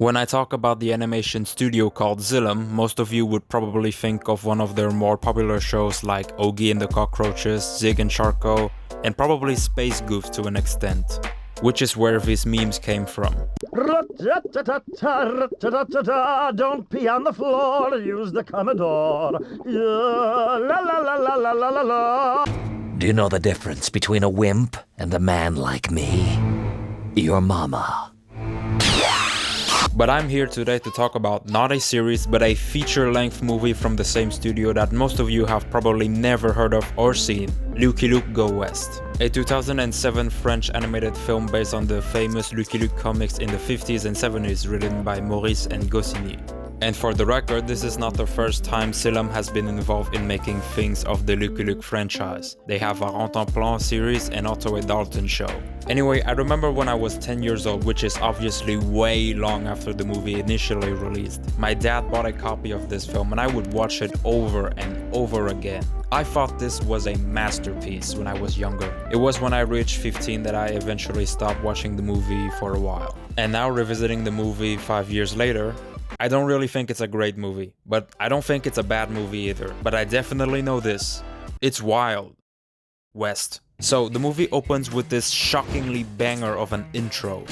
When I talk about the animation studio called Xilam, most of you would probably think of one of their more popular shows like Ogie and the Cockroaches, Zig and Charco, and probably Space Goof to an extent, which is where these memes came from. Don't pee on the floor, use the Commodore. Do you know the difference between a wimp and a man like me? Your mama. But I'm here today to talk about not a series, but a feature-length movie from the same studio that most of you have probably never heard of or seen, Lucky Luke Go West. A 2007 French animated film based on the famous Lucky Luke comics in the 50s and 70s written by Maurice and Goscinny. And for the record, this is not the first time Xilam has been involved in making things of the Lucky Luke franchise. They have a Rent-en-Plan series and also a Dalton show. Anyway, I remember when I was 10 years old, which is obviously way long after the movie initially released. My dad bought a copy of this film and I would watch it over and over again. I thought this was a masterpiece when I was younger. It was when I reached 15 that I eventually stopped watching the movie for a while. And now revisiting the movie 5 years later, I don't really think it's a great movie, but I don't think it's a bad movie either. But I definitely know this: it's Wild West. So the movie opens with this shockingly banger of an intro.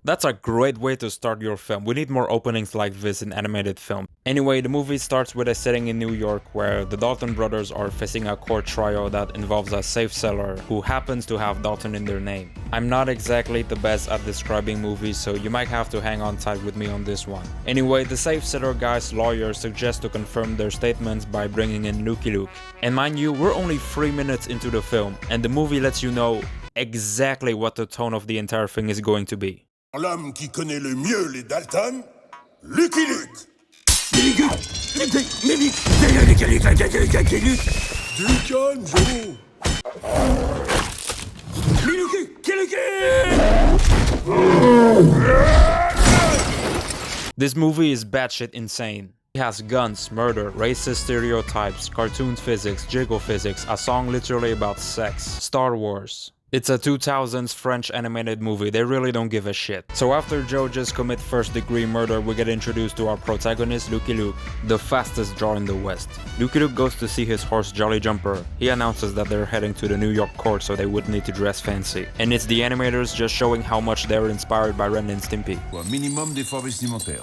That's a great way to start your film. We need more openings like this in animated film. Anyway, the movie starts with a setting in New York where the Dalton brothers are facing a court trial that involves a safe seller who happens to have Dalton in their name. I'm not exactly the best at describing movies, so you might have to hang on tight with me on this one. Anyway, the safe seller guy's lawyer suggests to confirm their statements by bringing in Lucky Luke. And mind you, we're only 3 minutes into the film, and the movie lets you know exactly what the tone of the entire thing is going to be. L'homme qui connaît le mieux les Daltons, Lucky Luke. Du calme, Joe. This movie is batshit insane. It has guns, murder, racist stereotypes, cartoon physics, jiggle physics, a song literally about sex, Star Wars. It's a 2000s French animated movie, they really don't give a shit. So after Joe just commit first degree murder, we get introduced to our protagonist Lucky Luke, the fastest draw in the West. Lucky Luke goes to see his horse Jolly Jumper. He announces that they're heading to the New York court so they would need to dress fancy. And it's the animators just showing how much they're inspired by Ren and Stimpy. Minimum d'efforts vestimentaires.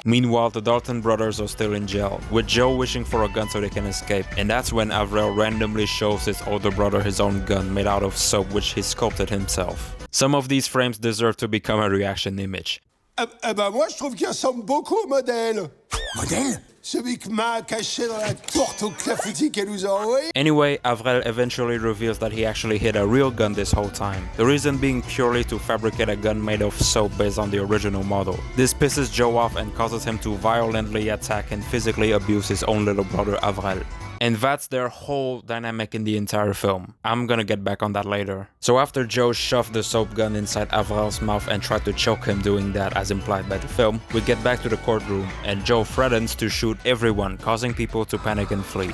Meanwhile, the Dalton brothers are still in jail, with Joe wishing for a gun so they can escape, and that's when Avril randomly shows his older brother his own gun made out of soap which he sculpted himself. Some of these frames deserve to become a reaction image. Moi je trouve qu'il ressemble beaucoup au modèle. Modèle? Celui que Ma a caché dans la torte au clafoutis qu'elle nous a envoyé. Anyway, Avril eventually reveals that he actually hid a real gun this whole time. The reason being purely to fabricate a gun made of soap based on the original model. This pisses Joe off and causes him to violently attack and physically abuse his own little brother Avril. And that's their whole dynamic in the entire film. I'm gonna get back on that later. So after Joe shoved the soap gun inside Avril's mouth and tried to choke him doing that as implied by the film, we get back to the courtroom and Joe threatens to shoot everyone, causing people to panic and flee.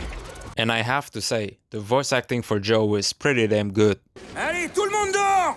And I have to say, the voice acting for Joe is pretty damn good. Allez, tout le monde dehors!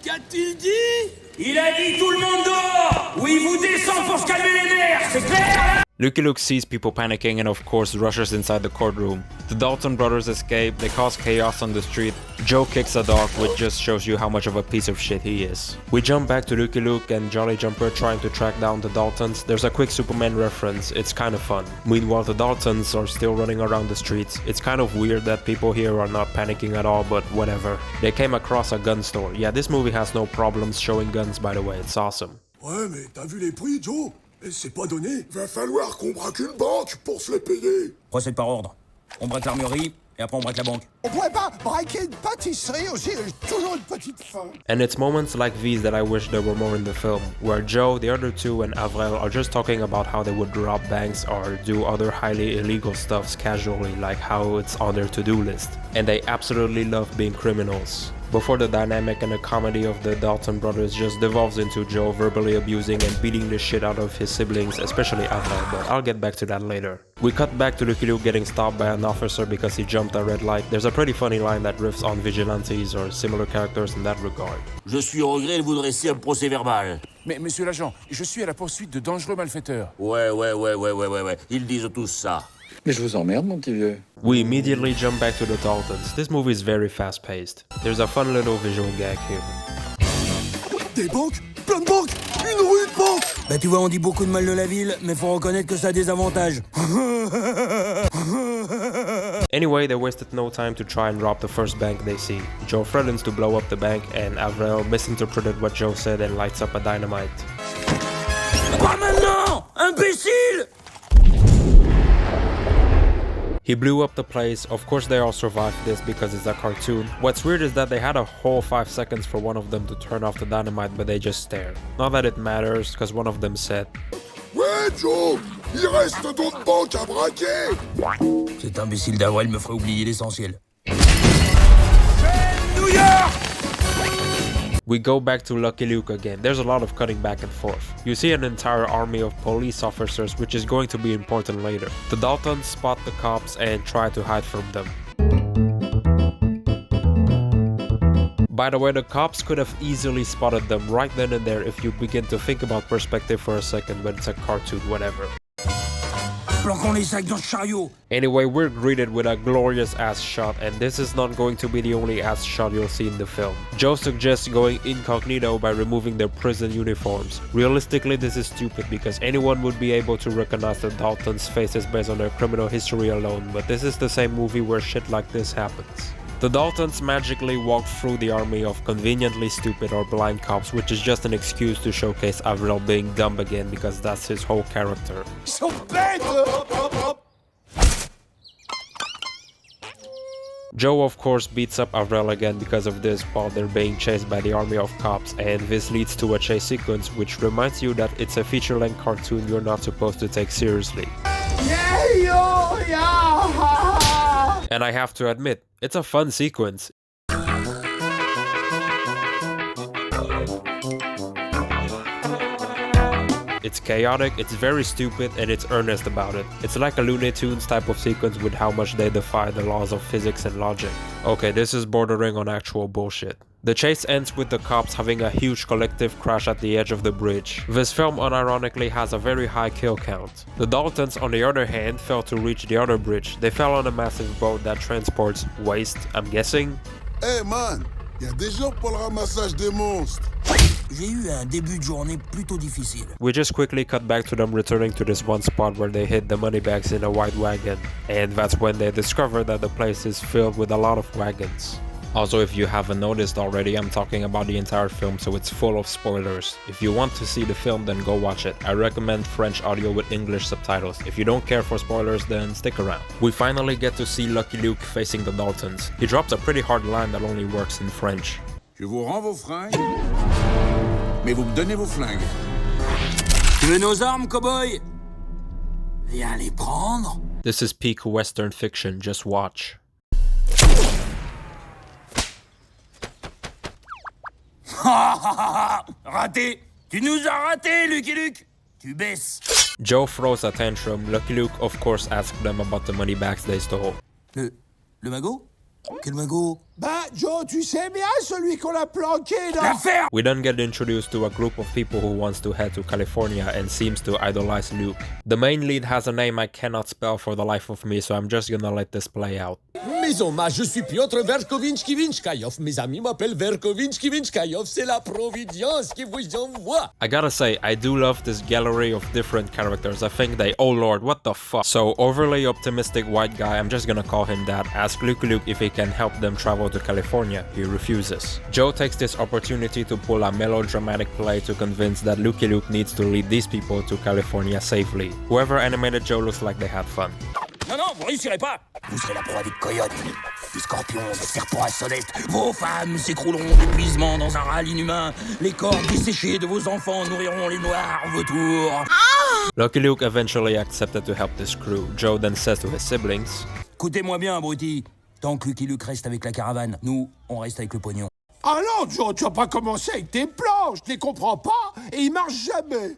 Qu'a-t-il dit? Il a dit tout le monde dehors! Ou il vous descend pour se calmer les nerfs, c'est clair? Lucky Luke sees people panicking and of course rushes inside the courtroom. The Dalton brothers escape, they cause chaos on the street. Joe kicks a dog, which just shows you how much of a piece of shit he is. We jump back to Lucky Luke and Jolly Jumper trying to track down the Daltons. There's a quick Superman reference, it's kind of fun. Meanwhile, the Daltons are still running around the streets. It's kind of weird that people here are not panicking at all, but whatever. They came across a gun store. Yeah, this movie has no problems showing guns, by the way, it's awesome. Ouais, mais t'as vu les prix, Joe? C'est pas donné. Va falloir qu'on braque une banque pour se les payer. Procède par ordre. On braque l'armurerie et après on braque la banque. On pourrait pas braquer une pâtisserie aussi, toujours une petite faim. And it's moments like these that I wish there were more in the film, where Joe, the other two, and Avril are just talking about how they would rob banks or do other highly illegal stuffs casually, like how it's on their to-do list. And they absolutely love being criminals. before the dynamic and the comedy of the Dalton brothers just devolves into Joe verbally abusing and beating the shit out of his siblings, especially Athel, but I'll get back to that later. We cut back to Lucky Luke getting stopped by an officer because he jumped a red light. There's a pretty funny line that riffs on vigilantes or similar characters in that regard. Je suis au regret de vous dresser un procès verbal. Mais monsieur l'agent, je suis à la poursuite de dangereux malfaiteurs. Ouais. Ils disent tous ça. Mais je vous emmerde, mon petit vieux. We immediately jump back to the Daltons. This movie is very fast-paced. There's a fun little visual gag here. Des banques? Plein de banques? Une rue de banques? Bah tu vois, on dit beaucoup de mal de la ville, mais faut reconnaître que ça a des avantages. Anyway, they wasted no time to try and rob the first bank they see. Joe threatens to blow up the bank and Avril misinterpreted what Joe said and lights up a dynamite. Pas maintenant, imbécile! He blew up the place. Of course they all survived this because it's a cartoon. What's weird is that they had a whole 5 seconds for one of them to turn off the dynamite, but they just stared. Not that it matters, because one of them said, Ouais, Joe! Il reste d'autres banques à braquer! Cet imbécile d'Avril me ferait oublier l'essentiel. New York! We go back to Lucky Luke again. There's a lot of cutting back and forth. You see an entire army of police officers, which is going to be important later. The Daltons spot the cops and try to hide from them. By the way, the cops could have easily spotted them right then and there if you begin to think about perspective for a second, but it's a cartoon, whatever. Planquons les sacs dans ce chariot. Anyway, we're greeted with a glorious ass shot, and this is not going to be the only ass shot you'll see in the film. Joe suggests going incognito by removing their prison uniforms. Realistically, this is stupid because anyone would be able to recognize the Daltons' faces based on their criminal history alone, but this is the same movie where shit like this happens. The Daltons magically walk through the army of conveniently stupid or blind cops, which is just an excuse to showcase Avril being dumb again because that's his whole character. Ils sont bêtes! Joe of course beats up Avril again because of this while they're being chased by the army of cops, and this leads to a chase sequence which reminds you that it's a feature-length cartoon you're not supposed to take seriously. And I have to admit, it's a fun sequence. It's chaotic, it's very stupid, and it's earnest about it. It's like a Looney Tunes type of sequence with how much they defy the laws of physics and logic. Okay, this is bordering on actual bullshit. The chase ends with the cops having a huge collective crash at the edge of the bridge. This film unironically has a very high kill count. The Daltons, on the other hand, failed to reach the other bridge. They fell on a massive boat that transports waste, I'm guessing. Hey man, y a des gens pour le ramassage des monstres. J'ai eu un début de journée plutôt difficile. We just quickly cut back to them returning to this one spot where they hid the money bags in a white wagon. And that's when they discover that the place is filled with a lot of wagons. Also, if you haven't noticed already, I'm talking about the entire film, so it's full of spoilers. If you want to see the film, then go watch it. I recommend French audio with English subtitles. If you don't care for spoilers, then stick around. We finally get to see Lucky Luke facing the Daltons. He drops a pretty hard line that only works in French. Je vous rends vos fringues, mais vous me donnez vos flingues. Tu veux nos armes, cow-boy? Viens les prendre. This is peak Western fiction, just watch. Raté! Tu nous as raté, Lucky Luke! Tu baisses. Joe throws a tantrum. Lucky Luke, of course, asks them about the money bags they stole. Le magot? Quel magot? Bah, Joe, tu sais bien celui qu'on a planqué dans... L'affaire! We then get introduced to a group of people who wants to head to California and seems to idolize Luke. The main lead has a name I cannot spell for the life of me, so I'm just gonna let this play out. Mes hommages, je suis Piotr Verkovitch-Kivinchkaïov. Mes amis m'appellent Verkovitch-Kivinchkaïov. C'est la Providence qui vous envoie. I gotta say, I do love this gallery of different characters. I think they, oh lord, what the fuck. So, overly optimistic white guy, I'm just gonna call him that, asks Lucky Luke if he can help them travel to California. He refuses. Joe takes this opportunity to pull a melodramatic play to convince that Lucky Luke needs to lead these people to California safely. Whoever animated Joe looks like they had fun. Non, non, vous réussirez pas. Vous serez la proie des coyotes, des scorpions, des serpents à sonnette. Vos femmes s'écrouleront d'épuisement dans un râle inhumain. Les corps desséchés de vos enfants nourriront les noirs vautours. Lucky Luke eventually accepted to help this crew. Joe then says to his siblings, Écoutez-moi bien, abruti. Tant que Lucky Luke reste avec la caravane, nous, on reste avec le pognon. Ah non, Joe, tu vas pas commencer avec tes plans, je les comprends pas et ils marchent jamais.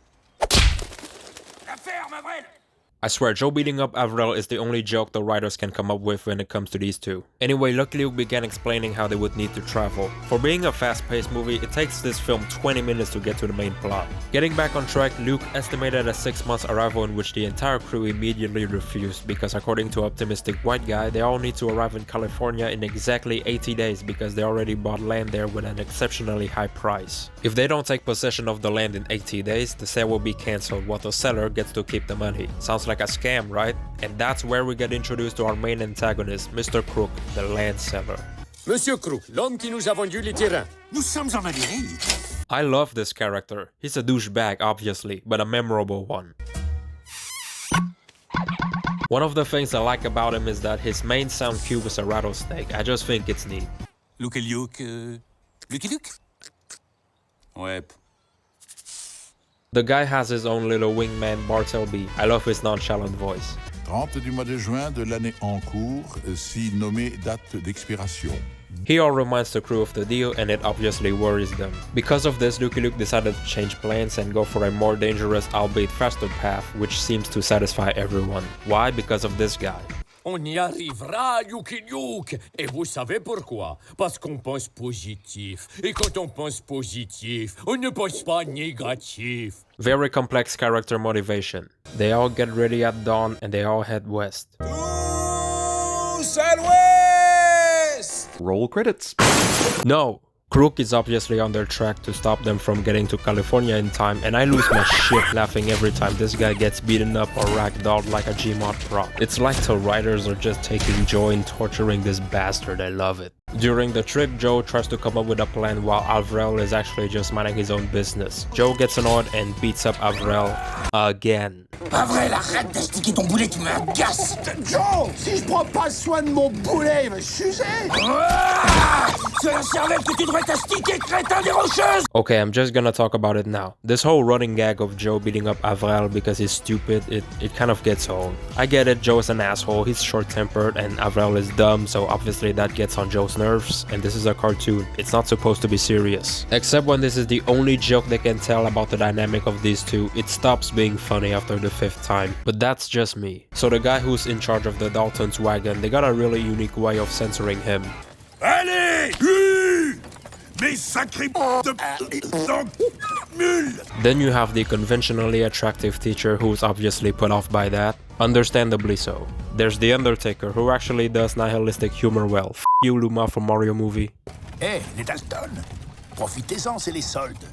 La ferme, Avril! I swear, Joe beating up Avril is the only joke the writers can come up with when it comes to these two. Anyway, Lucky Luke began explaining how they would need to travel. For being a fast-paced movie, it takes this film 20 minutes to get to the main plot. Getting back on track, Luke estimated a 6-month arrival in which the entire crew immediately refused because according to Optimistic White Guy, they all need to arrive in California in exactly 80 days because they already bought land there with an exceptionally high price. If they don't take possession of the land in 80 days, the sale will be cancelled while the seller gets to keep the money. Sounds like a scam, right? And that's where we get introduced to our main antagonist, Mr. Crook, the land seller. Monsieur Crook, l'homme qui nous a vendu les terrains. Nous sommes en Amérique. I love this character. He's a douchebag, obviously, but a memorable one. One of the things I like about him is that his main sound cue is a rattlesnake. I just think it's neat. Lucky Luke, Lucky Luke? Ouais. The guy has his own little wingman, Bartleby. I love his nonchalant voice. 30 du mois de juin de l'année en cours, si nommé date d'expiration. He all reminds the crew of the deal and it obviously worries them. Because of this, Lucky Luke decided to change plans and go for a more dangerous, albeit faster path, which seems to satisfy everyone. Why? Because of this guy. On y arrivera, Lucky Luke. Et vous savez pourquoi? Parce qu'on pense positif. Et quand on pense positif, on ne pense pas négatif. Very complex character motivation. They all get ready at dawn and they all head west. Roll credits. No! Crook is obviously on their track to stop them from getting to California in time, and I lose my shit laughing every time this guy gets beaten up or ragdolled like a Gmod prop. It's like the writers are just taking joy in torturing this bastard. I love it. During the trip, Joe tries to come up with a plan while Avril is actually just minding his own business. Joe gets annoyed and beats up Avril again. Avril, arrête d'astiquer ton boulet, tu m'agaces. Joe, si je prends pas soin de mon boulet, il va s'user. C'est la cervelle que tu devrais t'astiquer, crétin des rocheuses. Okay, I'm just gonna talk about it now. This whole running gag of Joe beating up Avril because he's stupid, it kind of gets old. I get it, Joe's an asshole, he's short-tempered, and Avril is dumb, so obviously that gets on Joe's nerves, and this is a cartoon. It's not supposed to be serious. Except when this is the only joke they can tell about the dynamic of these two, it stops being funny after the 5th time. But that's just me. So the guy who's in charge of the Daltons wagon, they got a really unique way of censoring him. Allez! Mes sacrés de mules! Then you have the conventionally attractive teacher who's obviously put off by that. Understandably so. There's the Undertaker who actually does nihilistic humor well. F you, Luma from Mario movie. Eh, les Dalton, profitez-en, c'est les soldes.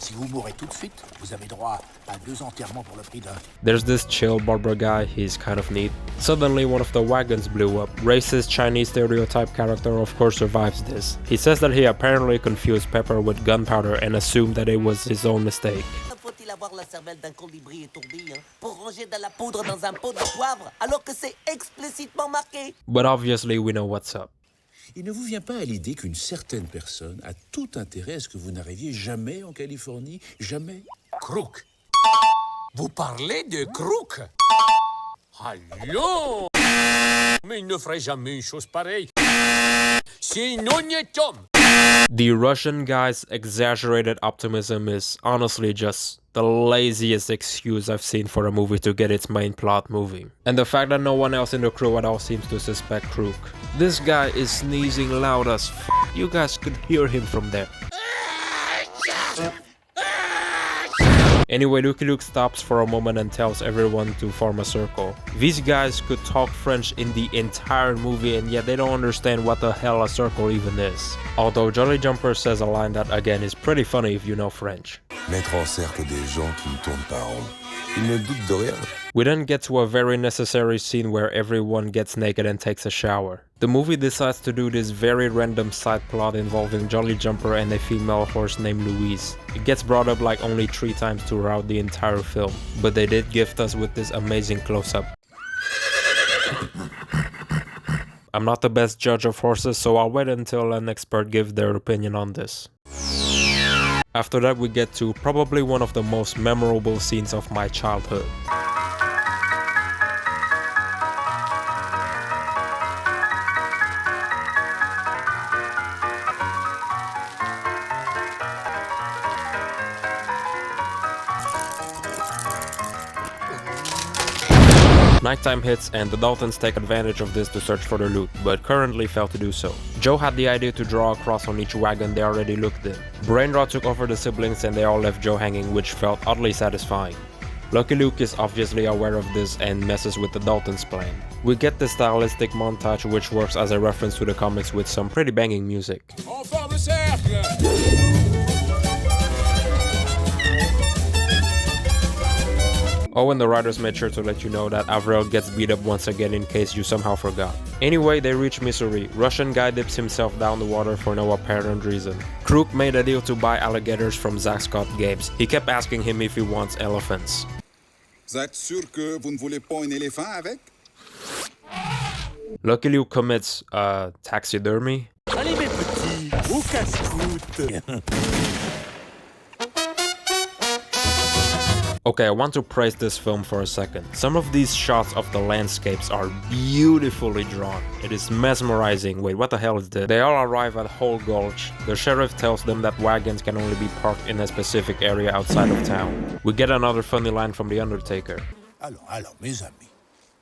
Si vous mourrez tout de suite, vous avez droit à 2 enterrements pour le prix d'un. There's this chill Barbara guy, he's kind of neat. Suddenly one of the wagons blew up. Racist Chinese stereotype character of course survives this. He says that he apparently confused pepper with gunpowder and assumed that it was his own mistake. Faut-il avoir la cervelle d'un colibri étourdi pour ranger de la poudre dans un pot de poivre alors que c'est explicitement marqué? But obviously we know what's up. Il ne vous vient pas à l'idée qu'une certaine personne a tout intérêt à ce que vous n'arriviez jamais en Californie? Jamais? Crook. Vous parlez de Crook? Allons! Mais il ne ferait jamais une chose pareille. C'est un honnête homme. The Russian guy's exaggerated optimism is honestly just the laziest excuse I've seen for a movie to get its main plot moving. And the fact that no one else in the crew at all seems to suspect Crook. This guy is sneezing loud as f***. You guys could hear him from there. Anyway, Lucky Luke stops for a moment and tells everyone to form a circle. These guys could talk French in the entire movie and yet they don't understand what the hell a circle even is. Although Jolly Jumper says a line that again is pretty funny if you know French. Mettre en cercle des gens qui ne tournent pas rond. Ils ne doutent de rien. We then get to a very necessary scene where everyone gets naked and takes a shower. The movie decides to do this very random side plot involving Jolly Jumper and a female horse named Louise. It gets brought up like only 3 times throughout the entire film, but they did gift us with this amazing close-up. I'm not the best judge of horses, so I'll wait until an expert gives their opinion on this. After that we get to probably one of the most memorable scenes of my childhood. Nighttime hits and the Daltons take advantage of this to search for their loot, but currently fail to do so. Joe had the idea to draw a cross on each wagon they already looked in. Brainrot took over the siblings and they all left Joe hanging, which felt oddly satisfying. Lucky Luke is obviously aware of this and messes with the Daltons' plan. We get the stylistic montage which works as a reference to the comics with some pretty banging music. Oh, and the writers made sure to let you know that Avril gets beat up once again in case you somehow forgot. Anyway, they reach Missouri. Russian guy dips himself down the water for no apparent reason. Crook made a deal to buy alligators from Zack Scott Games. He kept asking him if he wants elephants. Vous êtes sûr que vous ne voulez pas un éléphant avec? Lucky Luke commits taxidermy. Allez mes petits, au casse-croûte. Okay, I want to praise this film for a second. Some of these shots of the landscapes are beautifully drawn. It is mesmerizing. Wait, what the hell is this? They all arrive at Whole Gulch. The sheriff tells them that wagons can only be parked in a specific area outside of town. We get another funny line from The Undertaker. Alors, mes amis,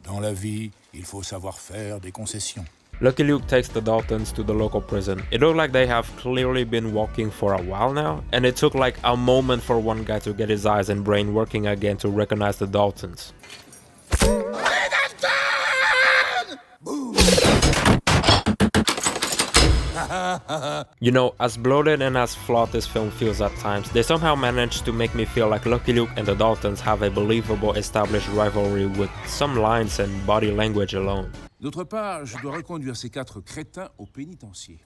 dans la vie, il faut savoir faire des concessions. Lucky Luke takes the Daltons to the local prison. It looked like they have clearly been walking for a while now, and it took like a moment for one guy to get his eyes and brain working again to recognize the Daltons. You know, as bloated and as flawed this film feels at times, they somehow managed to make me feel like Lucky Luke and the Daltons have a believable established rivalry with some lines and body language alone. D'autre part, je dois reconduire ces 4 crétins au pénitencier.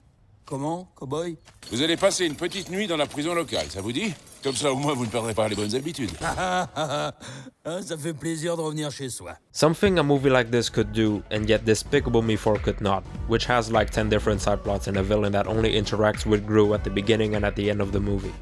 Comment, cowboy? Vous allez passer une petite nuit dans la prison locale, ça vous dit? Comme ça, au moins, vous ne perdrez pas les bonnes habitudes. Ça fait plaisir de revenir chez soi. Something a movie like this could do, and yet Despicable Me 4 could not, which has like 10 different side plots and a villain that only interacts with Gru at the beginning and at the end of the movie.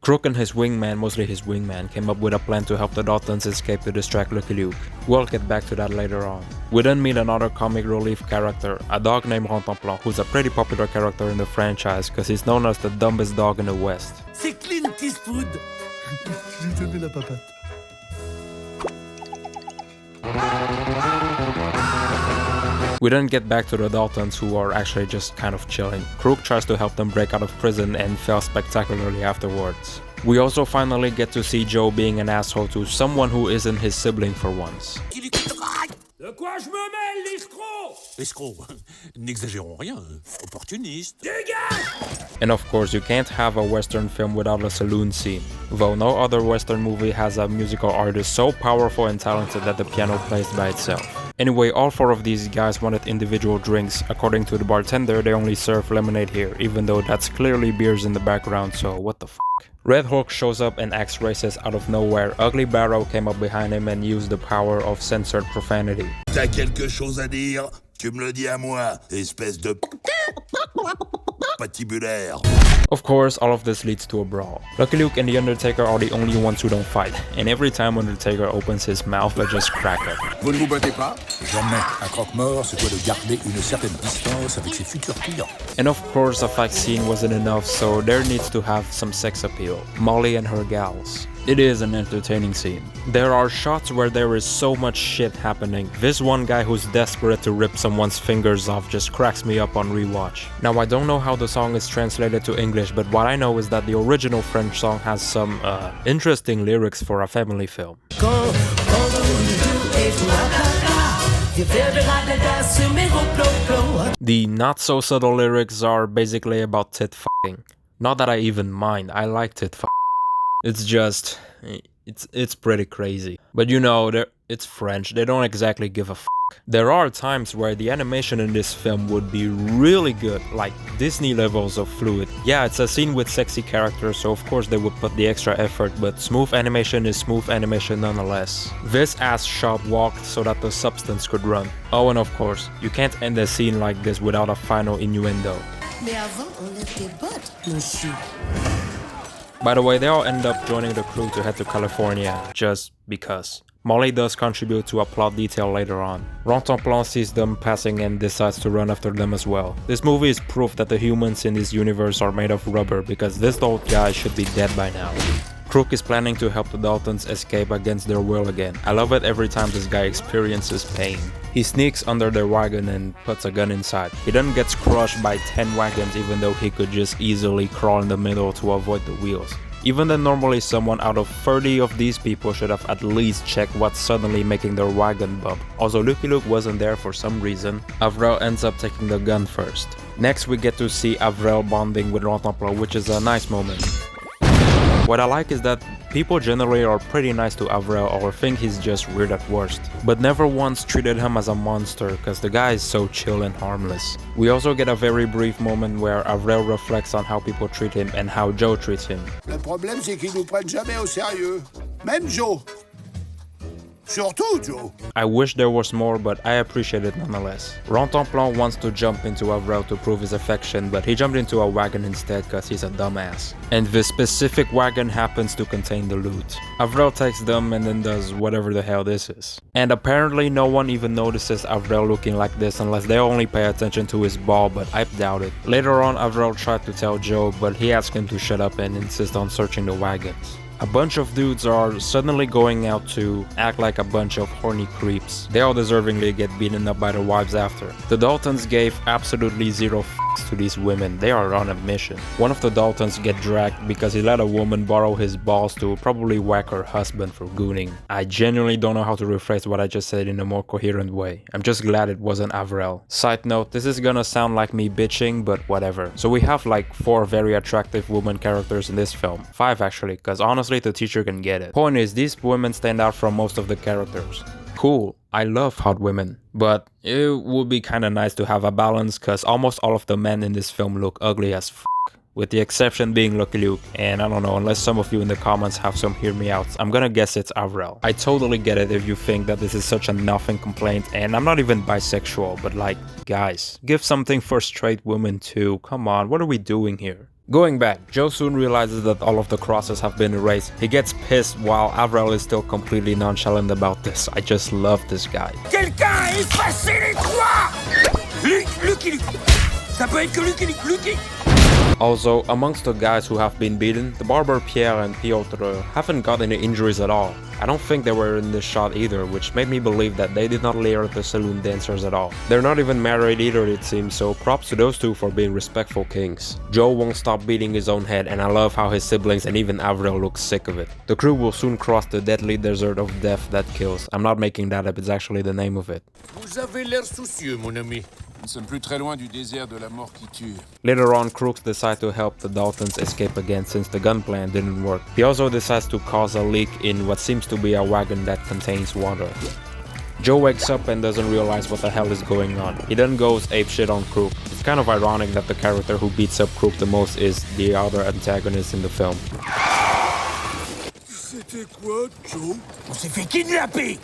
Crook and his wingman, mostly his wingman, came up with a plan to help the Daltons escape to distract Lucky Luke. We'll get back to that later on. We then meet another comic relief character, a dog named Rontonplan, who's a pretty popular character in the franchise because he's known as the dumbest dog in the West. C'est Clint Eastwood. Je te mets la papate. We then get back to the Daltons, who are actually just kind of chilling. Crook tries to help them break out of prison and fails spectacularly afterwards. We also finally get to see Joe being an asshole to someone who isn't his sibling for once. De quoi je me mêle, l'escroc? Escroc, n'exagérons rien, opportuniste. Dégage! And of course, you can't have a Western film without a saloon scene. Though no other Western movie has a musical artist so powerful and talented that the piano plays by itself. Anyway, all 4 of these guys wanted individual drinks. According to the bartender, they only serve lemonade here, even though that's clearly beers in the background, so what the f***. Red Hulk shows up and acts racist out of nowhere. Ugly Barrow came up behind him and used the power of censored profanity. T'as quelque chose à dire? Tu me le dis à moi, espèce de patibulaire. Of course, all of this leads to a brawl. Lucky Luke and The Undertaker are the only ones who don't fight, and every time Undertaker opens his mouth, I just crack up. Vous ne vous battez pas? Jamais. Un croque-mort se doit de garder une certaine distance avec ses futurs clients. And of course, a fight scene wasn't enough, so there needs to have some sex appeal. Molly and her gals. It is an entertaining scene. There are shots where there is so much shit happening. This one guy who's desperate to rip someone's fingers off just cracks me up on rewatch. Now, I don't know how the song is translated to English, but what I know is that the original French song has some interesting lyrics for a family film. The not so subtle lyrics are basically about tit f***ing. Not that I even mind, I like tit f***ing. It's just, it's pretty crazy. But you know, it's French, they don't exactly give a f***. There are times where the animation in this film would be really good, like Disney levels of fluid. Yeah, it's a scene with sexy characters, so of course they would put the extra effort, but smooth animation is smooth animation nonetheless. This ass shop walked so that the substance could run. Oh, and of course, you can't end a scene like this without a final innuendo. Mais avant, on lève tes bottes, monsieur. By the way, they all end up joining the crew to head to California, just because. Molly does contribute to a plot detail later on. Rontonplan sees them passing and decides to run after them as well. This movie is proof that the humans in this universe are made of rubber, because this old guy should be dead by now. Crook is planning to help the Daltons escape against their will again. I love it every time this guy experiences pain. He sneaks under their wagon and puts a gun inside. He then gets crushed by 10 wagons even though he could just easily crawl in the middle to avoid the wheels. Even then, normally someone out of 30 of these people should have at least checked what's suddenly making their wagon bump. Also, Lucky Luke wasn't there for some reason. Avril ends up taking the gun first. Next we get to see Avril bonding with Rantanplan, which is a nice moment. What I like is that people generally are pretty nice to Avril or think he's just weird at worst, but never once treated him as a monster cause the guy is so chill and harmless. We also get a very brief moment where Avril reflects on how people treat him and how Joe treats him. Le problème c'est qu'ils nous prennent jamais au sérieux. Même Joe. Surtout Joe. I wish there was more, but I appreciate it nonetheless. Rantanplan wants to jump into Avril to prove his affection, but he jumped into a wagon instead cause he's a dumbass. And this specific wagon happens to contain the loot. Avril takes them and then does whatever the hell this is. And apparently no one even notices Avril looking like this unless they only pay attention to his ball, but I doubt it. Later on, Avril tried to tell Joe, but he asked him to shut up and insist on searching the wagons. A bunch of dudes are suddenly going out to act like a bunch of horny creeps. They all deservingly get beaten up by their wives after. The Daltons gave absolutely zero f***s to these women. They are on a mission. One of the Daltons get dragged because he let a woman borrow his balls to probably whack her husband for gooning. I genuinely don't know how to rephrase what I just said in a more coherent way. I'm just glad it wasn't Avril. Side note, this is gonna sound like me bitching, but whatever. So we have like 4 very attractive woman characters in this film. 5 actually, cause honestly the teacher can get it. Point is, these women stand out from most of the characters. Cool, I love hot women, but it would be kinda nice to have a balance cause almost all of the men in this film look ugly as f***, with the exception being Lucky Luke, and I don't know, unless some of you in the comments have some hear me outs, I'm gonna guess it's Avril. I totally get it if you think that this is such a nothing complaint, and I'm not even bisexual, but like, guys, give something for straight women too, come on, what are we doing here? Going back, Joe soon realizes that all of the crosses have been erased. He gets pissed while Avril is still completely nonchalant about this. I just love this guy. Quelqu'un a effacé les 3! Lucky Luke! Ça peut être que Lucky Luke! Also, amongst the guys who have been beaten, the barber Pierre and Piotr haven't got any injuries at all. I don't think they were in this shot either, which made me believe that they did not layer the saloon dancers at all. They're not even married either, it seems, so props to those two for being respectful kings. Joe won't stop beating his own head, and I love how his siblings and even Avril look sick of it. The crew will soon cross the deadly desert of death that kills. I'm not making that up, it's actually the name of it. Vous avez l'air soucieux, mon ami. Nous ne sommes plus très loin du désert de la mort qui tue. Later on, Crooks decide to help the Daltons escape again since the gun plan didn't work. He also decides to cause a leak in what seems to be a wagon that contains water. Joe wakes up and doesn't realize what the hell is going on. He then goes apeshit on Crook. It's kind of ironic that the character who beats up Crook the most is the other antagonist in the film. C'était quoi, Joe? On s'est fait kidnapper!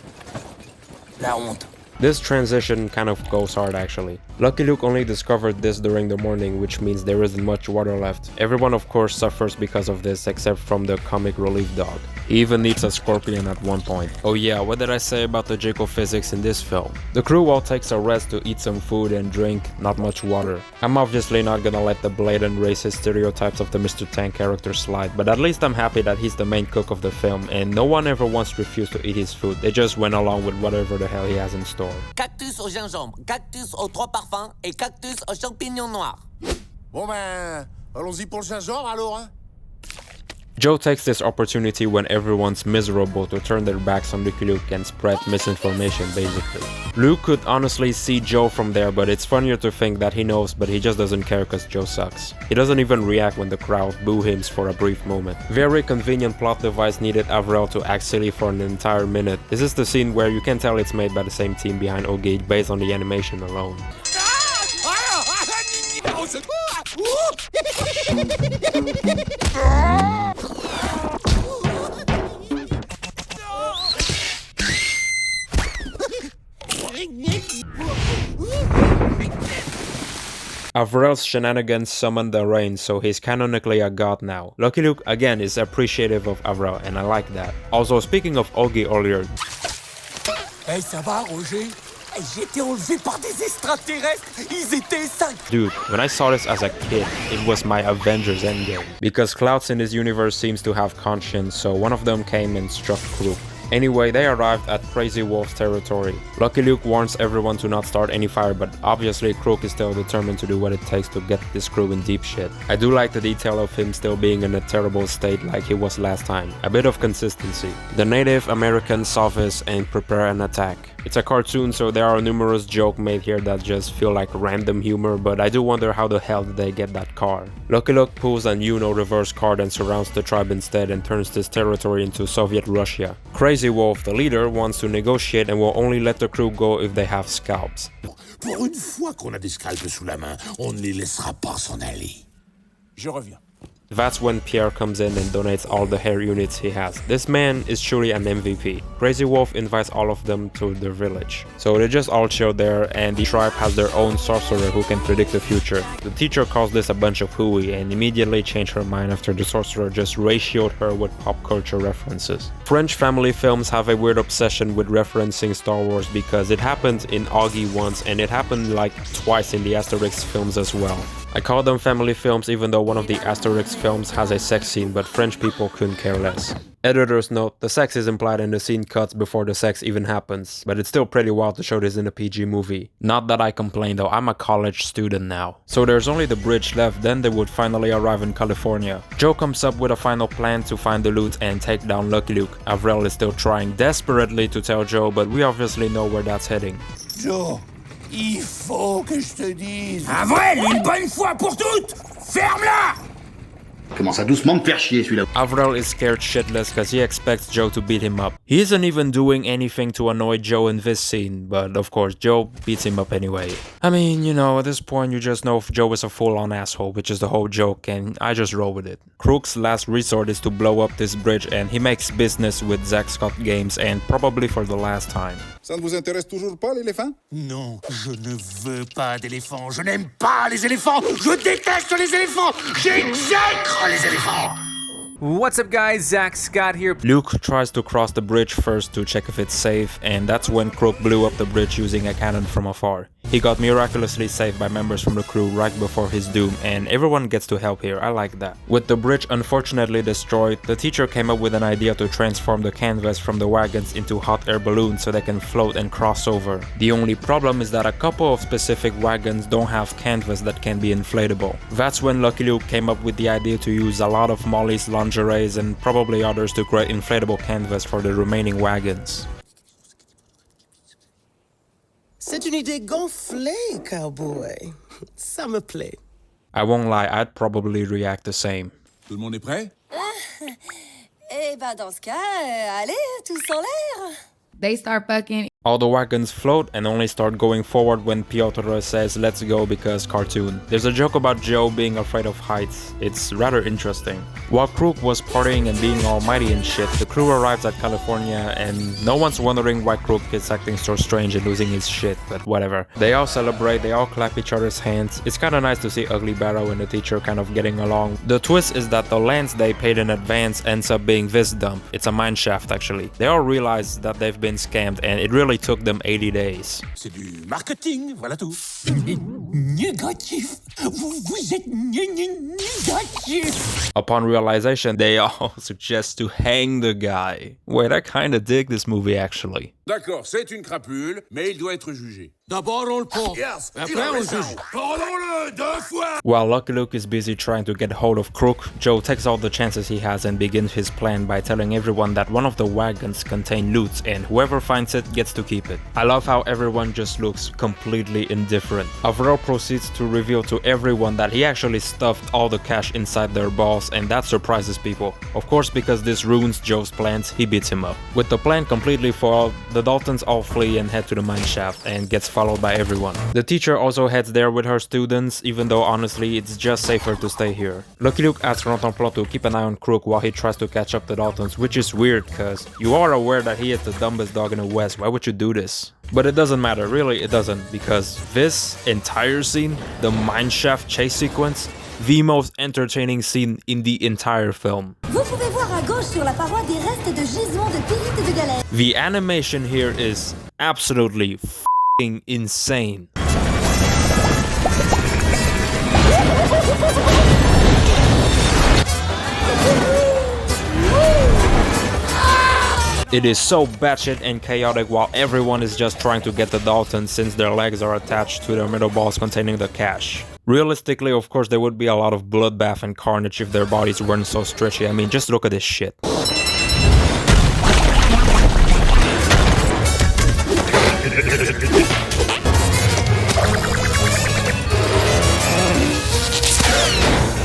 La honte. This transition kind of goes hard actually. Lucky Luke only discovered this during the morning, which means there isn't much water left. Everyone of course suffers because of this except from the comic relief dog. He even needs a scorpion at one point. Oh yeah, what did I say about the Jacob physics in this film? The crew all takes a rest to eat some food and drink not much water. I'm obviously not gonna let the blatant racist stereotypes of the Mr. Tank character slide, but at least I'm happy that he's the main cook of the film and no one ever once refused to eat his food. They just went along with whatever the hell he has in store. Cactus au gingembre, cactus aux 3 parfums et cactus aux champignons noirs. Bon ben, allons-y pour le gingembre alors, hein? Joe takes this opportunity when everyone's miserable to turn their backs on Lucky Luke and spread misinformation basically. Luke could honestly see Joe from there, but it's funnier to think that he knows but he just doesn't care cause Joe sucks. He doesn't even react when the crowd boo him for a brief moment. Very convenient plot device needed Avril to act silly for an entire minute. This is the scene where you can tell it's made by the same team behind Ogage based on the animation alone. Avril's shenanigans summoned the rain, so he's canonically a god now. Lucky Luke again is appreciative of Avril, and I like that. Also, speaking of Augie earlier... Hey, ça va, Roger? J'ai été enlevé par des extraterrestres. Ils étaient 5. Dude, when I saw this as a kid, it was my Avengers Endgame. Because clouds in this universe seems to have conscience, so one of them came and struck Crook. Anyway, they arrived at Crazy Wolf's territory. Lucky Luke warns everyone to not start any fire, but obviously Crook is still determined to do what it takes to get this crew in deep shit. I do like the detail of him still being in a terrible state like he was last time. A bit of consistency. The Native Americans saw this and prepare an attack. It's a cartoon, so there are numerous jokes made here that just feel like random humor, but I do wonder how the hell did they get that car. Lucky Luke pulls an reverse card and surrounds the tribe instead and turns this territory into Soviet Russia. Crazy Wolf, the leader, wants to negotiate and will only let the crew go if they have scalps. Pour une fois qu'on a des scalpes sous la main, on ne les laissera pas s'en aller. Je reviens. That's when Pierre comes in and donates all the hair units he has. This man is truly an MVP. Crazy Wolf invites all of them to their village. So they just all chill there, and the tribe has their own sorcerer who can predict the future. The teacher calls this a bunch of hooey and immediately changed her mind after the sorcerer just ratioed her with pop culture references. French family films have a weird obsession with referencing Star Wars because it happened in Augie once and it happened like twice in the Asterix films as well. I call them family films even though one of the Asterix films has a sex scene, but French people couldn't care less. Editor's note, the sex is implied and the scene cuts before the sex even happens, but it's still pretty wild to show this in a PG movie. Not that I complain though, I'm a college student now. So there's only the bridge left, then they would finally arrive in California. Joe comes up with a final plan to find the loot and take down Lucky Luke. Avril is still trying desperately to tell Joe, but we obviously know where that's heading. Joe, il faut que je te dise... Avril, une bonne fois pour toutes, ferme-la! Commence à doucement me faire chier celui-là. Avril is scared shitless because he expects Joe to beat him up. He isn't even doing anything to annoy Joe in this scene, but of course Joe beats him up anyway. I mean, you know, at this point you just know if Joe is a full-on asshole, which is the whole joke, and I just roll with it. Crook's last resort is to blow up this bridge, and he makes business with Zack Scott Games, and probably for the last time. Ça ne vous intéresse toujours pas, l'éléphant? Non, je ne veux pas d'éléphant. Je n'aime pas les éléphants. Je déteste les éléphants. J'exècre les éléphants. What's up guys, Zack Scott here. Luke tries to cross the bridge first to check if it's safe, and that's when Crook blew up the bridge using a cannon from afar. He got miraculously saved by members from the crew right before his doom, and everyone gets to help here, I like that. With the bridge unfortunately destroyed, the teacher came up with an idea to transform the canvas from the wagons into hot air balloons so they can float and cross over. The only problem is that a couple of specific wagons don't have canvas that can be inflatable. That's when Lucky Luke came up with the idea to use a lot of Molly's lingeries and probably others to create inflatable canvas for the remaining wagons. C'est une idée gonflée, cowboy. Ça me plaît. I won't lie, I'd probably react the same. Tout le monde est prêt? Eh ben dans ce cas, allez, tous en l'air. They start fucking. All the wagons float and only start going forward when Piotr says let's go because cartoon. There's a joke about Joe being afraid of heights. It's rather interesting. While Crook was partying and being almighty and shit, the crew arrives at California and no one's wondering why Crook is acting so strange and losing his shit, but whatever. They all celebrate, they all clap each other's hands. It's kinda nice to see Ugly Barrow and the teacher kind of getting along. The twist is that the lands they paid in advance ends up being this dump. It's a mine shaft actually. They all realize that they've been scammed and it really took them 80 days. C'est du marketing, voilà tout. Négatif. Vous êtes négatif. Upon realization, they all suggest to hang the guy. Wait, I kinda dig this movie actually. D'accord, c'est une crapule, mais il doit être jugé. D'abord on le prend. Yes, Après on le juge. Prenons-le 2 fois. While Lucky Luke is busy trying to get hold of Crook, Joe takes all the chances he has and begins his plan by telling everyone that one of the wagons contain loot and whoever finds it gets to keep it. I love how everyone just looks completely indifferent. Avril proceeds to reveal to everyone that he actually stuffed all the cash inside their balls, and that surprises people. Of course, because this ruins Joe's plans, he beats him up. With the plan completely foiled, the Daltons all flee and head to the mine shaft and gets followed by everyone. The teacher also heads there with her students, even though honestly it's just safer to stay here. Lucky Luke asks Rontonplon to keep an eye on Crook while he tries to catch up the Daltons, which is weird cause you are aware that he is the dumbest dog in the West, why would you do this? But it doesn't matter, really it doesn't, because this entire scene, the mineshaft chase sequence, the most entertaining scene in the entire film. Vous pouvez voir à gauche sur la paroi des restes de gisements de pyrite et de galets. The animation here is absolutely f***ing insane. It is so batshit and chaotic while everyone is just trying to get the Daltons since their legs are attached to their middle balls containing the cash. Realistically, of course, there would be a lot of bloodbath and carnage if their bodies weren't so stretchy. I mean, just look at this shit.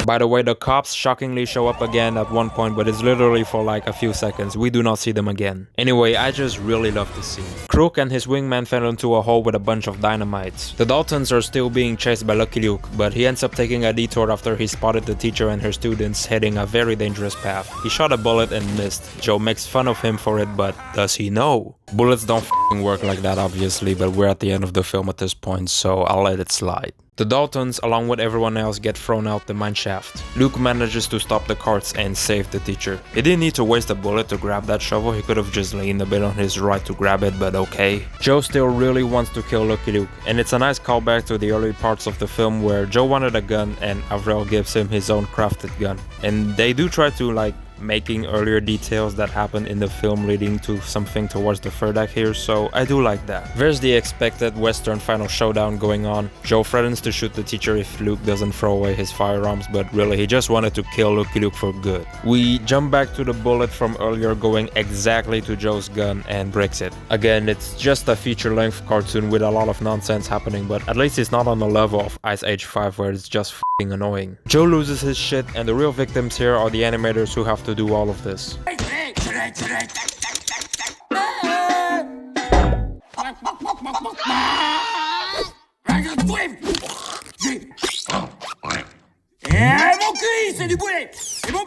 By the way, the cops shockingly show up again at one point, but it's literally for like a few seconds. We do not see them again. Anyway, I just really love the scene. Crook and his wingman fell into a hole with a bunch of dynamite. The Daltons are still being chased by Lucky Luke, but he ends up taking a detour after he spotted the teacher and her students heading a very dangerous path. He shot a bullet and missed. Joe makes fun of him for it, but does he know? Bullets don't f***ing work like that, obviously, but we're at the end of the film at this point, so I'll let it slide. The Daltons, along with everyone else, get thrown out the mineshaft. Luke manages to stop the carts and save the teacher. He didn't need to waste a bullet to grab that shovel, he could have just leaned a bit on his right to grab it, but okay. Joe still really wants to kill Lucky Luke, and it's a nice callback to the early parts of the film where Joe wanted a gun and Avril gives him his own crafted gun. And they do try to like making earlier details that happen in the film leading to something towards the third act here, so I do like that. There's the expected Western final showdown going on. Joe threatens to shoot the teacher if Luke doesn't throw away his firearms, but really he just wanted to kill Lucky Luke for good. We jump back to the bullet from earlier going exactly to Joe's gun and breaks it. Again, it's just a feature-length cartoon with a lot of nonsense happening, but at least it's not on the level of Ice Age 5 where it's just f***ing annoying. Joe loses his shit, and the real victims here are the animators who have to do all of this. Mon cul, c'est du boulet. Et bon,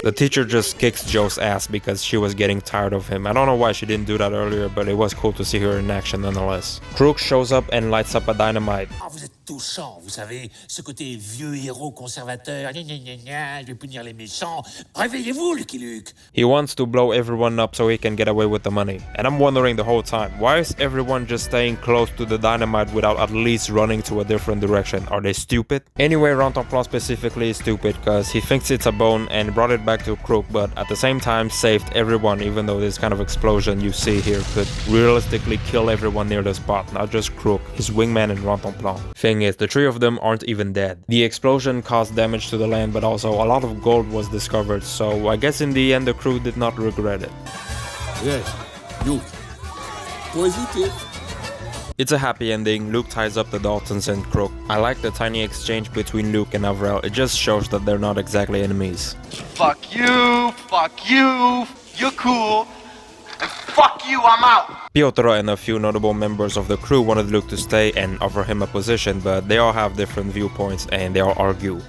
The teacher just kicks Joe's ass because she was getting tired of him. I don't know why she didn't do that earlier, but it was cool to see her in action nonetheless. Crook shows up and lights up a dynamite. Oh, vous êtes touchant, vous savez, ce côté vieux héros conservateur, gna gna gna gna, je vais punir les méchants. Réveillez-vous, Lucky Luke. He wants to blow everyone up so he can get away with the money. And I'm wondering the whole time, why is everyone just staying close to the dynamite without at least running to a different direction? Are they stupid? Anyway, Rantanplan specifically is stupid because he thinks it's a bone and brought it back to Crook, but at the same time saved everyone, even though this kind of explosion you see here could realistically kill everyone near the spot, not just Crook, his wingman and Rantanplan. Thing is, the three of them aren't even dead. The explosion caused damage to the land, but also a lot of gold was discovered, so I guess in the end the crew did not regret it. Yes, Luke. Positive. It's a happy ending. Luke ties up the Daltons and Crook. I like the tiny exchange between Luke and Avril. It just shows that they're not exactly enemies. Fuck you, you're cool, and fuck you, I'm out. Piotr and a few notable members of the crew wanted Luke to stay and offer him a position, but they all have different viewpoints and they all argue.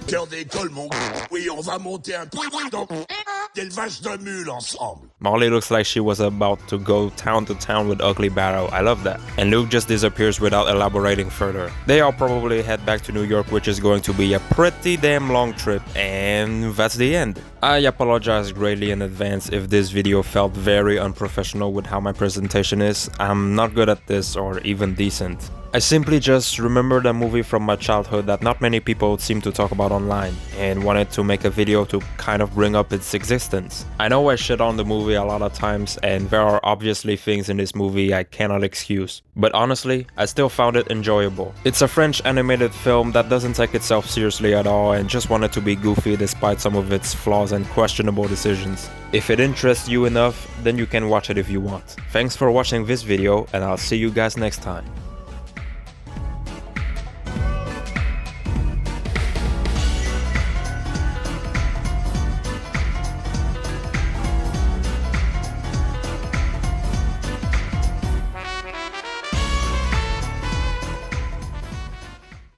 Molly looks like she was about to go town to town with Ugly Barrow. I love that. And Luke just disappears without elaborating further. They all probably head back to New York, which is going to be a pretty damn long trip, and that's the end. I apologize greatly in advance if this video felt very unprofessional with how my presentation is. I'm not good at this or even decent. I simply just remembered a movie from my childhood that not many people seem to talk about online and wanted to make a video to kind of bring up its existence. I know I shit on the movie a lot of times and there are obviously things in this movie I cannot excuse, but honestly, I still found it enjoyable. It's a French animated film that doesn't take itself seriously at all and just wanted to be goofy despite some of its flaws and questionable decisions. If it interests you enough, then you can watch it if you want. Thanks for watching this video and I'll see you guys next time.